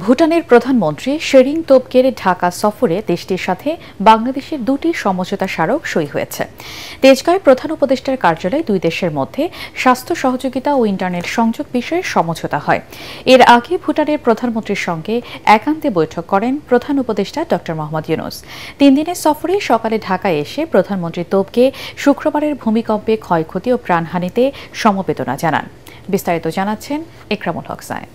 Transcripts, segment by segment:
ভুটানের প্রধানমন্ত্রী শেরিং তোবগের ঢাকা সফরে দেশটির সাথে বাংলাদেশের দুটি সমঝোতা স্মারক সই হয়েছে। তেজগাঁয়ে প্রধান উপদেষ্টার কার্যালয়ে দুই দেশের মধ্যে স্বাস্থ্য সহযোগিতা ও ইন্টারনেট সংযোগ বিষয়ে সমঝোতা হয়। এর আগে ভুটানের প্রধানমন্ত্রীর সঙ্গে একান্তে বৈঠক করেন প্রধান উপদেষ্টা ড মোহাম্মদ ইউনূস। 3 দিনের সফরে সকালে ঢাকায় এসে প্রধানমন্ত্রী তোবগে শুক্রবারের ভূমিকম্পে ক্ষয়ক্ষতি ও প্রাণহানিতে সমবেদনা জানান। বিস্তারিত জানাচ্ছেন একরামুল হক সায়েম।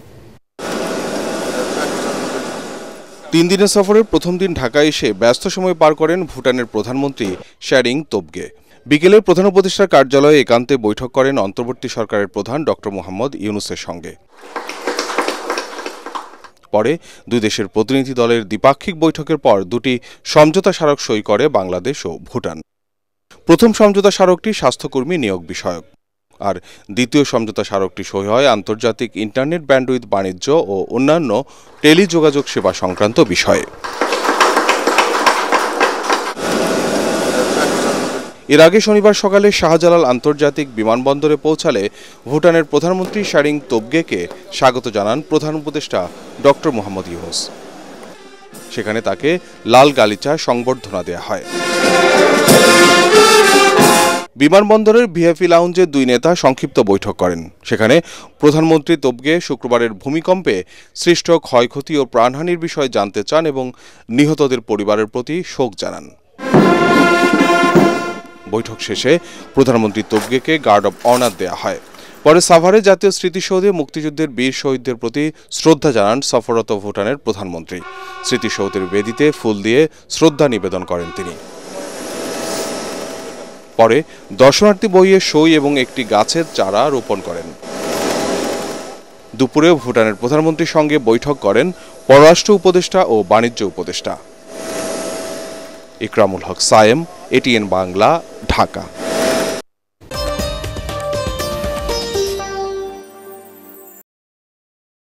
3 দিনের সফরের প্রথম দিন ঢাকায় এসে ব্যস্ত সময় পার করেন ভুটানের প্রধানমন্ত্রী শেরিং তোবগে। বিকেলে প্রধান উপদেষ্টার কার্যালয়ে একান্তে বৈঠক করেন অন্তর্বর্তী সরকারের প্রধান ড মোহাম্মদ ইউনূসের সঙ্গে। পরে দুই দেশের প্রতিনিধি দলের দ্বিপাক্ষিক বৈঠকের পর দুটি সমঝোতা স্মারক সই করে বাংলাদেশ ও ভুটান। প্রথম সমঝোতা স্মারকটি স্বাস্থ্যকর্মী নিয়োগ বিষয়ক, আর দ্বিতীয় সমঝোতা স্মারকটি সই হয় আন্তর্জাতিক ইন্টারনেট ব্যান্ডউইথ বাণিজ্য ও অন্যান্য টেলিযোগাযোগ সেবা সংক্রান্ত বিষয়ে। এর আগে শনিবার সকালে শাহজালাল আন্তর্জাতিক বিমানবন্দরে পৌঁছালে ভুটানের প্রধানমন্ত্রী শেরিং তোবগেকে স্বাগত জানান প্রধান উপদেষ্টা ড মোহাম্মদ ইউনূস। সেখানে তাকে লাল গালিচা সংবর্ধনা দেয়া হয়। বিমানবন্দরের ভিআইপি লাউঞ্জে দুই নেতা সংক্ষিপ্ত বৈঠক করেন। সেখানে প্রধানমন্ত্রী তোবগে শুক্রবারের ভূমিকম্পে সৃষ্ট ক্ষয়ক্ষতি ও প্রাণহানির বিষয়ে জানতে চান এবং নিহতদের পরিবারের প্রতি শোক জানান। বৈঠক শেষে প্রধানমন্ত্রী তোবগেকে গার্ড অব অনার দেয়া হয়। পরে সাভারে জাতীয় স্মৃতিসৌধে মুক্তিযুদ্ধের বীর শহীদদের প্রতি শ্রদ্ধা জানান সফররত ভুটানের প্রধানমন্ত্রী। স্মৃতিসৌধের বেদিতে ফুল দিয়ে শ্রদ্ধা নিবেদন করেন তিনি। পরে দর্শনার্থী বইয়ে সই এবং একটি গাছের চারা রোপণ করেন। দুপুরে ভুটানের প্রধানমন্ত্রীর সঙ্গে বৈঠক করেন পররাষ্ট্র উপদেষ্টা ও বাণিজ্য উপদেষ্টা। একরামুল হক সায়েম, এটিএন বাংলা, ঢাকা।